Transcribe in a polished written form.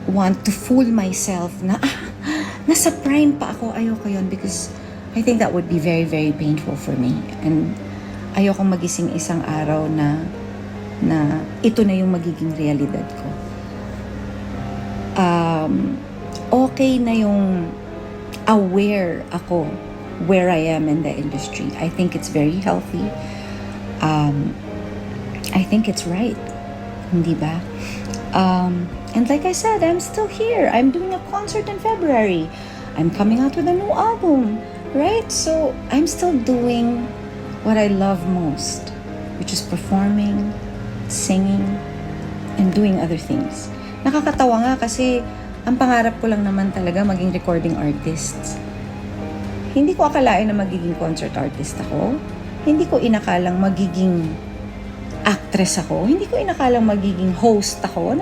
want to fool myself na nasa prime pa ako. Ayoko yun because I think that would be very, very painful for me. And ayokong magising isang araw na ito na yung magiging realidad ko. Okay na yung aware ako where I am in the industry. I think it's very healthy. I think it's right. Hindi ba? And like I said, I'm still here. I'm doing a concert in February. I'm coming out with a new album, right? So I'm still doing what I love most, which is performing, singing, and doing other things. Nakakatawa nga kasi ang pangarap ko lang naman talaga maging recording artist. Hindi ko akalain na magiging concert artist ako. Hindi ko inakalang magiging actress ako. Hindi ko inakalang magiging host ako.